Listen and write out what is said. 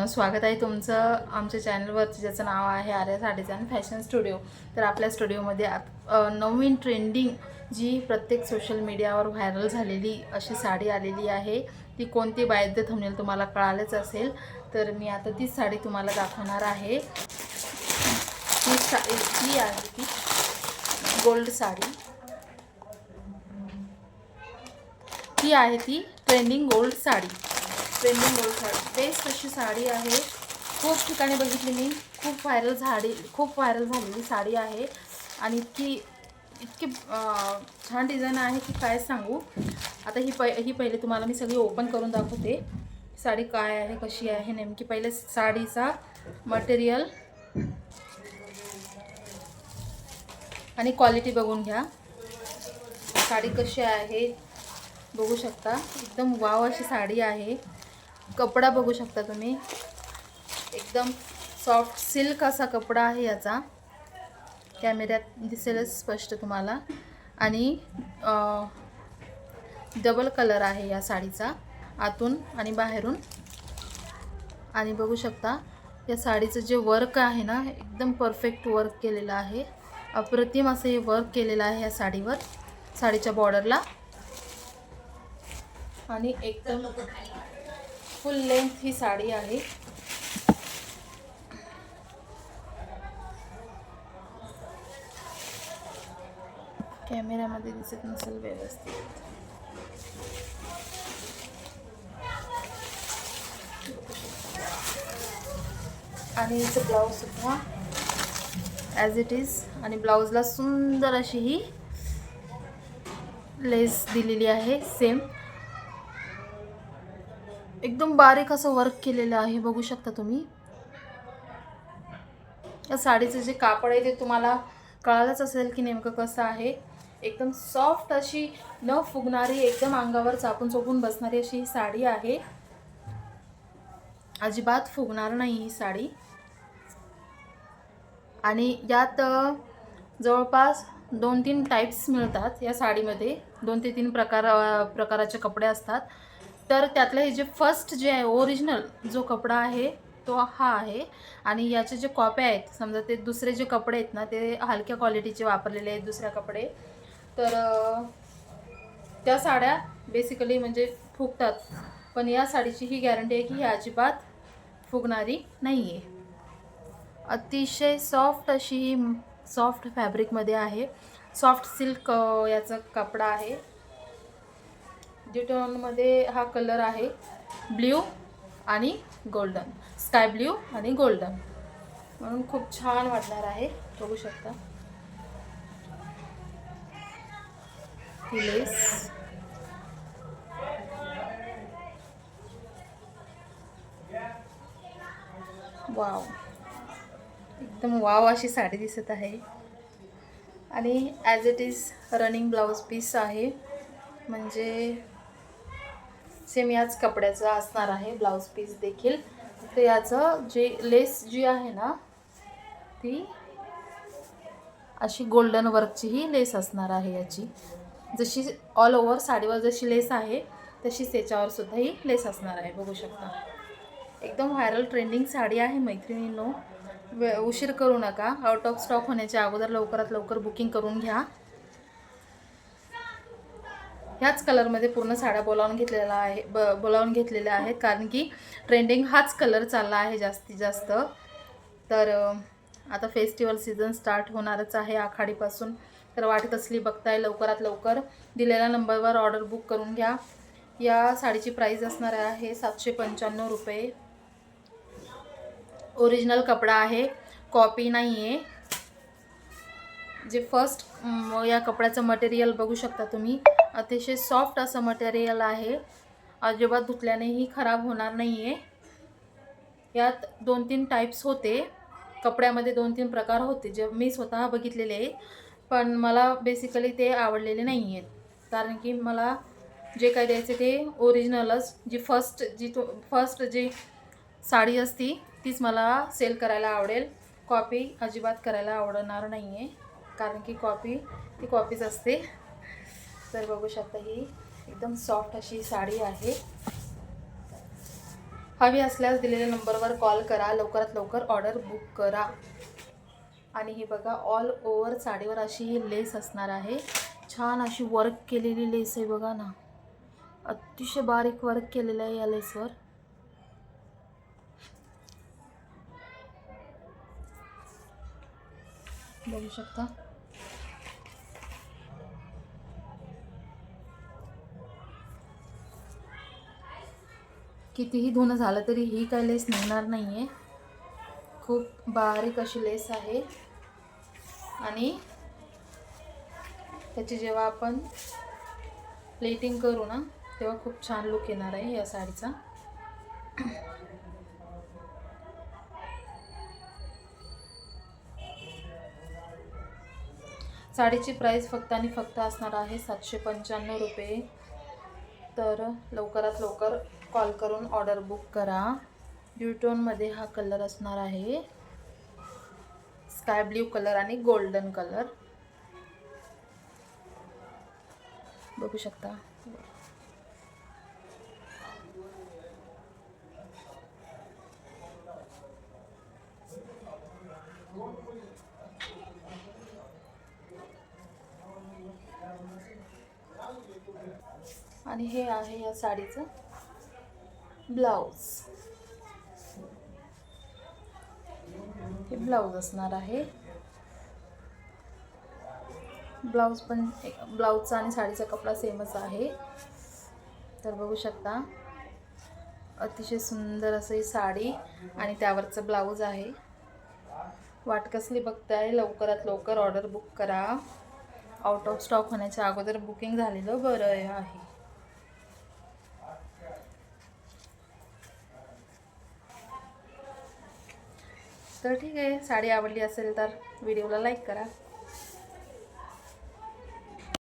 मित्रांनो, स्वागत आहे तुमचं आमच्या चॅनलवरती, ज्याचं नाव आहे Arya sarees and fashion studio. तर आपल्या स्टुडिओमध्ये नवीन ट्रेंडिंग जी प्रत्येक सोशल मीडियावर व्हायरल झालेली अशी साडी आलेली आहे. ती कोणती बाय द थंबनेल तुम्हाला कळालेच असेल. तर मी आता तीच साडी तुम्हाला दाखवणार आहे. ती आहे ती गोल्ड साडी. ती आहे ती ट्रेंडिंग गोल्ड साडी. बेस्ट अशी साडी आहे. खूप ठिकाणी बघितली मी, खूप व्हायरल झालेली साडी आहे. आणि इतकी छान डिझाईन आहे की काय सांगू. आता ही पहिले तुम्हाला मी सगळी ओपन करून दाखवते. साडी काय आहे, कशी आहे नेमकी. पहिले साडीचा मटेरियल आणि क्वालिटी बघून घ्या. साडी कशी आहे बघू शकता. एकदम वाव अशी साडी आहे. कपडा बघू शकता तुम्ही, एकदम सॉफ्ट सिल्क असा कपडा आहे याचा. कॅमेऱ्यात दिसेलच स्पष्ट तुम्हाला. आणि डबल कलर आहे या साडीचा, आतून आणि बाहेरून. आणि बघू शकता या साडीचं जे वर्क आहे ना, एकदम परफेक्ट वर्क केलेलं आहे. अप्रतिम असं हे वर्क केलेलं आहे या साडीवर, साडीच्या बॉर्डरला. आणि एकदम फुल लेंथ ही साडी आहे. कॅमेऱ्यामध्ये दिसत नसेल व्यवस्थित. आणि याचं ब्लाऊज सुद्धा ॲज इट इज. आणि ब्लाऊजला सुंदर अशी ही लेस दिलेली आहे. सेम एकदम बारीक असं वर्क केलेलं आहे, बघू शकता तुम्ही. या साडीचं जे कापड आहे ते तुम्हाला कळालंच असेल की नेमकं कसं आहे. एकदम सॉफ्ट अशी, न फुगणारी, एकदम अंगावर चापून चोपून बसणारी अशी ही साडी आहे. अजिबात फुगणार नाही ही साडी. आणि यात जवळपास 2-3 टाईप्स मिळतात या साडीमध्ये. 2 ते 3 प्रकाराचे कपडे असतात. तर त्यातलं हे जे फर्स्ट जे आहे, ओरिजिनल जो कपडा आहे तो हा आहे. आणि याचे जे कॉप्या आहेत, समजा ते दुसरे जे कपडे आहेत ना, ते हलक्या क्वालिटीचे वापरलेले आहेत दुसऱ्या कपडे. तर त्या साड्या बेसिकली म्हणजे फुगतात. पण या साडीची ही गॅरंटी आहे की ही अजिबात फुगणारी नाही आहे. अतिशय सॉफ्ट अशी ही सॉफ्ट फॅब्रिकमध्ये आहे. सॉफ्ट सिल्क याचा कपडा आहे. डिटोनमध्ये हा कलर आहे, ब्ल्यू आणि गोल्डन, स्काय ब्ल्यू आणि गोल्डन, म्हणून खूप छान वाटणार आहे. बघू शकता ही लेस. वाव, एकदम वाव अशी साडी दिसत आहे. आणि as it is running blouse piece आहे, म्हणजे सेम याच कपड्याचं असणार आहे ब्लाऊज पीस देखील. तर याचं जे लेस जी आहे ना, ती अशी गोल्डन वर्कची ही लेस असणार आहे याची. जशी ऑल ओव्हर साडीवर जशी लेस आहे तशीच याच्यावर सुद्धा ही लेस असणार आहे, बघू शकता. एकदम व्हायरल ट्रेंडिंग साडी आहे मैत्रिणींनो. उशीर करू नका. आउट ऑफ स्टॉक होण्याच्या अगोदर लवकरात लवकर बुकिंग करून घ्या. ह्याच कलरमध्ये पूर्ण साड्या बोलावून घेतलेल्या आहेत, कारण की ट्रेंडिंग हाच कलर चालला आहे जास्तीत जास्त. तर आता फेस्टिवल सीझन स्टार्ट होणारच आहे आखाडीपासून. तर वाट कसली बघताय, लवकरात लवकर दिलेल्या नंबरवर ऑर्डर बुक करून घ्या. या साडीची प्राईस असणार आहे 795 रुपये. ओरिजिनल कपडा आहे, कॉपी नाही आहे. जे फर्स्ट या कपड्याचं मटेरियल बघू शकता तुम्ही, अतिशय सॉफ्ट असं मटेरियल आहे. अजिबात धुतल्यानेही खराब होणार नाही आहे. यात 2-3 टाईप्स होते कपड्यामध्ये, 2-3 प्रकार होते जे मी स्वतः बघितलेले आहेत. पण मला बेसिकली ते आवडलेले नाही आहेत, कारण की मला जे काय द्यायचे ते ओरिजिनलच. फर्स्ट जी साडी असती तीच मला सेल करायला आवडेल. कॉपी अजिबात करायला आवडणार नाही आहे, कारण की कॉपी ती कॉपीच असते. तर बघू शकता ही एकदम सॉफ्ट अशी साडी आहे. हवी असल्यास दिलेल्या नंबरवर कॉल करा, लवकरात लवकर ऑर्डर बुक करा. आणि ही बघा ऑल ओव्हर साडीवर अशी ही लेस असणार आहे. छान अशी वर्क केलेली लेस आहे बघा ना, अतिशय बारीक वर्क केलेलं आहे या लेसवर. बघू शकता. कितीही धुणं झालं तरी ही काय लेस निघणार नाही आहे. खूप बारीक अशी लेस आहे आणि त्याची जेव्हा आपण प्लेटिंग करू ना तेव्हा खूप छान लुक येणार आहे या साडीचा. साडीची प्राइस फक्त आणि फक्त असणार आहे 795 रुपये. तर लवकरात लवकर कॉल करून ऑर्डर बुक करा. ड्यूटोनमध्ये हा कलर असणार आहे, स्काय ब्ल्यू कलर आणि गोल्डन कलर. बघू शकता. आणि हे आहे या साडीचं ब्लाउज. हे ब्लाउज असणार आहे. ब्लाउज पण ब्लाउजचा आणि साडीचा कपडा सेमच आहे. तर बघू शकता अतिशय सुंदर असं ही साडी आणि त्यावरचं ब्लाउज आहे. वाट कसली बघताय, लवकरात लवकर ऑर्डर बुक करा. आउट ऑफ स्टॉक होण्याच्या अगोदर बुकिंग झालेलं बरं आहे. तर ठीक आहे, साडी आवडली असेल तर व्हिडिओला लाईक करा.